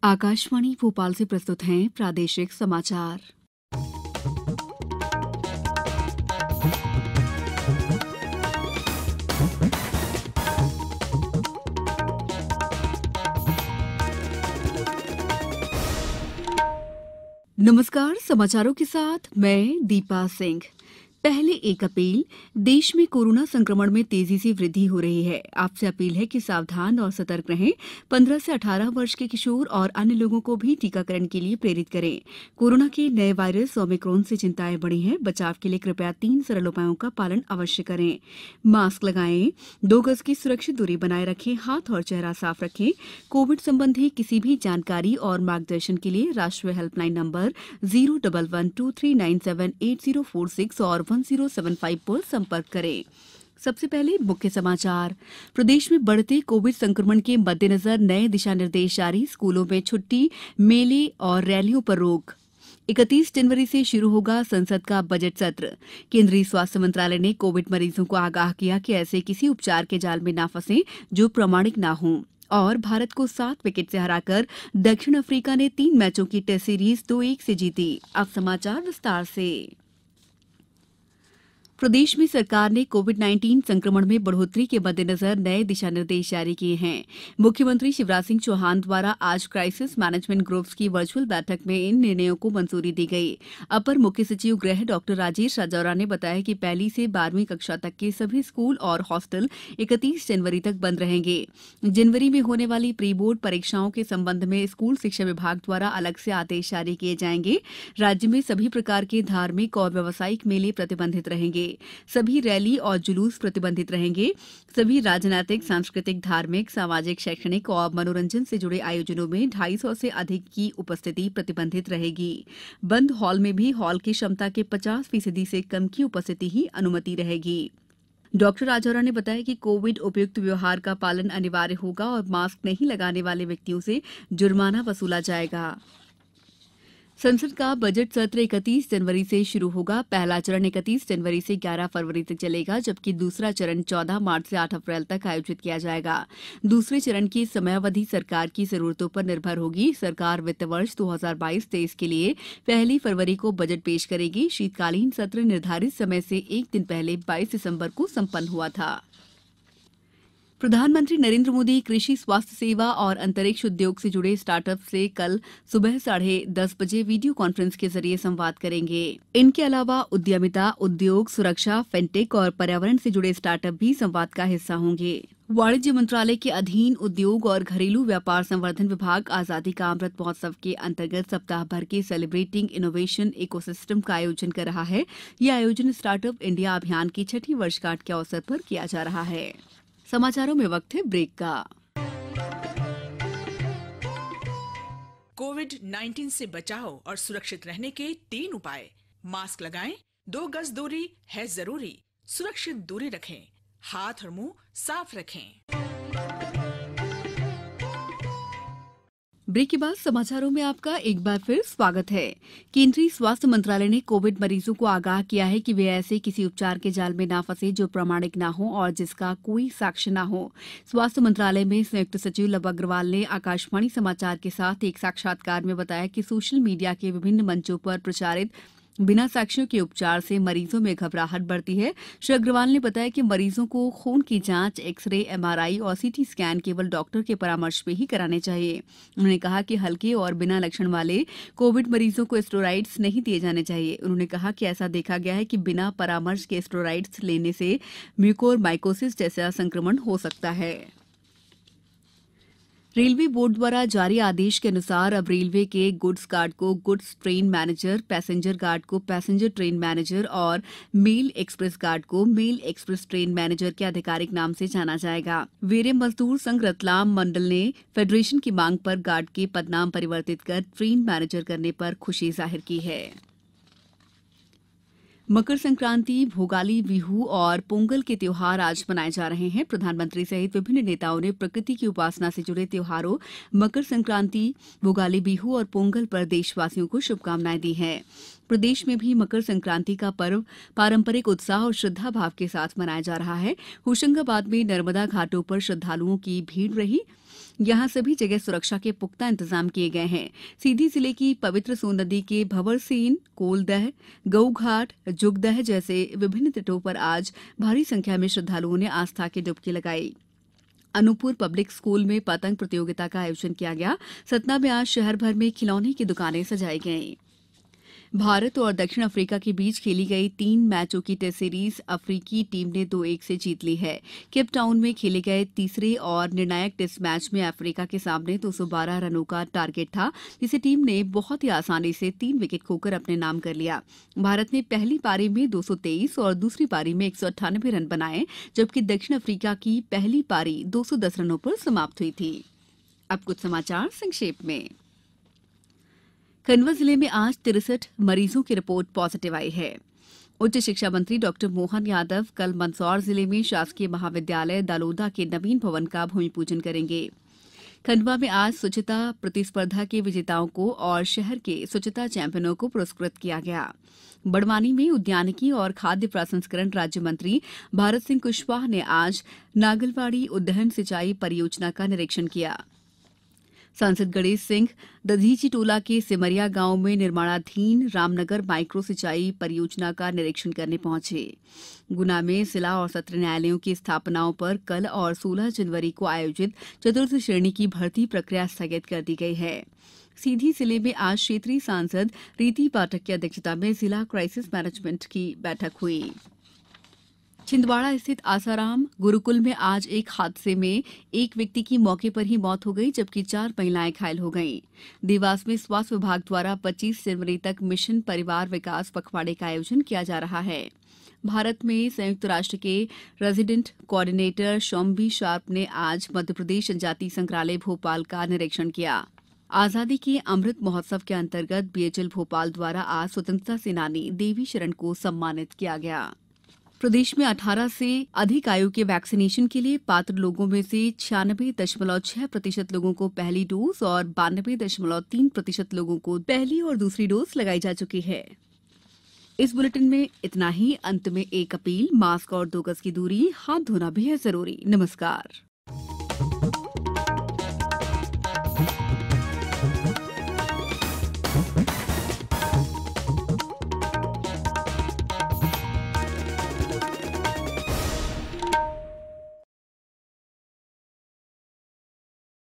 आकाशवाणी भोपाल से प्रस्तुत हैं प्रादेशिक समाचार। नमस्कार, समाचारों के साथ मैं दीपा सिंह। पहले एक अपील। देश में कोरोना संक्रमण में तेजी से वृद्धि हो रही है। आपसे अपील है कि सावधान और सतर्क रहें। 15 से 18 वर्ष के किशोर और अन्य लोगों को भी टीकाकरण के लिए प्रेरित करें। कोरोना के नए वायरस ओमिक्रॉन से चिंताएं बढ़ी हैं। बचाव के लिए कृपया 3 सरल उपायों का पालन अवश्य करें। मास्क लगाएं, 2 गज की सुरक्षित दूरी बनाए रखें, हाथ और चेहरा साफ रखें। कोविड संबंधी किसी भी जानकारी और मार्गदर्शन के लिए राष्ट्रीय हेल्पलाइन नंबर 01123978046 और 1075 पर संपर्क करें। सबसे पहले मुख्य समाचार। प्रदेश में बढ़ते कोविड संक्रमण के मद्देनजर नए दिशा निर्देश जारी। स्कूलों में छुट्टी, मेले और रैलियों पर रोक। 31 जनवरी से शुरू होगा संसद का बजट सत्र। केंद्रीय स्वास्थ्य मंत्रालय ने कोविड मरीजों को आगाह किया कि ऐसे किसी उपचार के जाल में न फंसें जो प्रामाणिक न हो। और भारत को 7 विकेट से हराकर दक्षिण अफ्रीका ने 3 मैचों की टेस्ट सीरीज 2-1 से जीती। अब समाचार विस्तार से। प्रदेश में सरकार ने कोविड-19 संक्रमण में बढ़ोतरी के मद्देनजर नए दिशा निर्देश जारी किए हैं। मुख्यमंत्री शिवराज सिंह चौहान द्वारा आज क्राइसिस मैनेजमेंट ग्रुप्स की वर्चुअल बैठक में इन निर्णयों को मंजूरी दी गई। अपर मुख्य सचिव गृह डॉ राजेश राजौरा ने बताया कि पहली से 12वीं कक्षा तक के सभी स्कूल और हॉस्टल 31 जनवरी तक बंद रहेंगे। जनवरी में होने वाली प्री बोर्ड परीक्षाओं के संबंध में स्कूल शिक्षा विभाग द्वारा अलग से आदेश जारी किए जाएंगे। राज्य में सभी प्रकार के धार्मिक और व्यावसायिक मेले प्रतिबंधित रहेंगे। सभी रैली और जुलूस प्रतिबंधित रहेंगे। सभी राजनीतिक, सांस्कृतिक, धार्मिक, सामाजिक, शैक्षणिक और मनोरंजन से जुड़े आयोजनों में 250 से अधिक की उपस्थिति प्रतिबंधित रहेगी। बंद हॉल में भी हॉल की क्षमता के 50% से कम की उपस्थिति ही अनुमति रहेगी। डॉक्टर राजौरा ने बताया कि कोविड उपयुक्त व्यवहार का पालन अनिवार्य होगा और मास्क नहीं लगाने वाले व्यक्तियों से जुर्माना वसूला जाएगा। संसद का बजट सत्र 31 जनवरी से शुरू होगा। पहला चरण 31 जनवरी से 11 फरवरी तक चलेगा, जबकि दूसरा चरण 14 मार्च से 8 अप्रैल तक आयोजित किया जाएगा। दूसरे चरण की समयावधि सरकार की जरूरतों पर निर्भर होगी। सरकार वित्त वर्ष 2022-23 के लिए 1 फरवरी को बजट पेश करेगी। शीतकालीन सत्र निर्धारित समय से एक दिन पहले 22 दिसंबर को संपन्न हुआ था। प्रधानमंत्री नरेंद्र मोदी कृषि, स्वास्थ्य सेवा और अंतरिक्ष उद्योग से जुड़े स्टार्टअप से कल सुबह 10:30 बजे वीडियो कॉन्फ्रेंस के जरिए संवाद करेंगे। इनके अलावा उद्यमिता, उद्योग, सुरक्षा, फिनटेक और पर्यावरण से जुड़े स्टार्टअप भी संवाद का हिस्सा होंगे। वाणिज्य मंत्रालय के अधीन उद्योग और घरेलू व्यापार संवर्धन विभाग आजादी का अमृत महोत्सव के अंतर्गत सप्ताह भर के सेलिब्रेटिंग इनोवेशन इकोसिस्टम का आयोजन कर रहा है। यह आयोजन स्टार्टअप इंडिया अभियान की 6ठी वर्षगांठ के अवसर पर किया जा रहा है। समाचारों में वक्त है ब्रेक का। कोविड-19 से बचाव और सुरक्षित रहने के 3 उपाय। मास्क लगाएं, 2 गज दूरी है जरूरी, सुरक्षित दूरी रखें, हाथ और मुंह साफ रखें। ब्रेक के बाद समाचारों में आपका एक बार फिर स्वागत है। केंद्रीय स्वास्थ्य मंत्रालय ने कोविड मरीजों को आगाह किया है कि वे ऐसे किसी उपचार के जाल में ना फंसे जो प्रामाणिक ना हो और जिसका कोई साक्ष्य ना हो। स्वास्थ्य मंत्रालय में संयुक्त सचिव लव अग्रवाल ने आकाशवाणी समाचार के साथ एक साक्षात्कार में बताया कि सोशल मीडिया के विभिन्न मंचों पर प्रचारित बिना साक्ष्यों के उपचार से मरीजों में घबराहट बढ़ती है। श्री अग्रवाल ने बताया कि मरीजों को खून की जांच, एक्सरे, एमआरआई और सीटी स्कैन केवल डॉक्टर के परामर्श में ही कराने चाहिए। उन्होंने कहा कि हल्के और बिना लक्षण वाले कोविड मरीजों को स्टेरॉइड्स नहीं दिए जाने चाहिए। उन्होंने कहा कि ऐसा देखा गया है कि बिना परामर्श के स्टेरॉइड्स लेने से म्यूकोरमाइकोसिस जैसा संक्रमण हो सकता है। रेलवे बोर्ड द्वारा जारी आदेश के अनुसार अब रेलवे के गुड्स गार्ड को goods train manager, passenger guard को पैसेंजर ट्रेन मैनेजर और मेल एक्सप्रेस गार्ड को मेल एक्सप्रेस ट्रेन मैनेजर के आधिकारिक नाम से जाना जाएगा। वीर्य मजदूर संघ रतलाम मंडल ने फेडरेशन की मांग पर गार्ड के पदनाम परिवर्तित कर ट्रेन मैनेजर करने पर खुशी जाहिर की है। मकर संक्रांति, भोगाली बिहू और पोंगल के त्योहार आज मनाए जा रहे हैं। प्रधानमंत्री सहित विभिन्न नेताओं ने प्रकृति की उपासना से जुड़े त्योहारों मकर संक्रांति, भोगाली बिहू और पोंगल पर देशवासियों को शुभकामनाएं दी हैं। प्रदेश में भी मकर संक्रांति का पर्व पारंपरिक उत्साह और श्रद्धा भाव के साथ मनाया जा रहा है। होशंगाबाद में नर्मदा घाटों पर श्रद्धालुओं की भीड़ रही। यहां सभी जगह सुरक्षा के पुख्ता इंतजाम किए गए हैं। सीधी जिले की पवित्र सोन नदी के भंवरसेन, कोलदह, गऊघाट, जुगदह जैसे विभिन्न तटों पर आज भारी संख्या में श्रद्धालुओं ने आस्था की डुबकी लगाई। अनूपपुर पब्लिक स्कूल में पतंग प्रतियोगिता का आयोजन किया गया। सतना में आज शहर भर में खिलौने की दुकानें सजाई गईं। भारत और दक्षिण अफ्रीका के बीच खेली गई 3 मैचों की टेस्ट सीरीज अफ्रीकी टीम ने 2-1 से जीत ली है। केप टाउन में खेले गए तीसरे और निर्णायक टेस्ट मैच में अफ्रीका के सामने 212 रनों का टारगेट था, जिसे टीम ने बहुत ही आसानी से 3 विकेट खोकर अपने नाम कर लिया। भारत ने पहली पारी में 223 और दूसरी पारी में 198 रन बनाए, जबकि दक्षिण अफ्रीका की पहली पारी 210 रनों पर समाप्त हुई थी। अब कुछ समाचार संक्षेप में। खंडवा जिले में आज 63 मरीजों की रिपोर्ट पॉजिटिव आई है। उच्च शिक्षा मंत्री डॉक्टर मोहन यादव कल मंदसौर जिले में शासकीय महाविद्यालय दालोदा के नवीन भवन का भूमि पूजन करेंगे। खंडवा में आज स्वच्छता प्रतिस्पर्धा के विजेताओं को और शहर के स्वच्छता चैंपियनों को पुरस्कृत किया गया। बड़वानी में उद्यानिकी और खाद्य प्रसंस्करण राज्य मंत्री भारत सिंह कुशवाह ने आज नागलवाड़ी उद्वहन सिंचाई परियोजना का निरीक्षण किया। सांसद गणेश सिंह दधीची टोला के सिमरिया गांव में निर्माणाधीन रामनगर माइक्रो सिंचाई परियोजना का निरीक्षण करने पहुंचे। गुना में जिला और सत्र न्यायालयों की स्थापनाओं पर कल और 16 जनवरी को आयोजित चतुर्थ श्रेणी की भर्ती प्रक्रिया स्थगित कर दी गई है। सीधी जिले में आज क्षेत्रीय सांसद रीति पाठक की अध्यक्षता में जिला क्राइसिस मैनेजमेंट की बैठक हुई। छिंदवाड़ा स्थित आसाराम गुरुकुल में आज एक हादसे में एक व्यक्ति की मौके पर ही मौत हो गई, जबकि 4 महिलाएं घायल हो गईं। देवास में स्वास्थ्य विभाग द्वारा 25 जनवरी तक मिशन परिवार विकास पखवाड़े का आयोजन किया जा रहा है। भारत में संयुक्त राष्ट्र के रेजिडेंट कोऑर्डिनेटर शॉम्बी शार्प ने आज मध्यप्रदेश जनजातीय संग्रहालय भोपाल का निरीक्षण किया। आजादी के अमृत महोत्सव के अंतर्गत बीएचएल भोपाल द्वारा आज स्वतंत्रता सेनानी देवी शरण को सम्मानित किया गया। प्रदेश में 18 से अधिक आयु के वैक्सीनेशन के लिए पात्र लोगों में से 96.6% लोगों को पहली डोज और 92.3% लोगों को पहली और दूसरी डोज लगाई जा चुकी है। इस बुलेटिन में इतना ही। अंत में एक अपील, मास्क और 2 गज की दूरी, हाथ धोना भी है जरूरी। नमस्कार।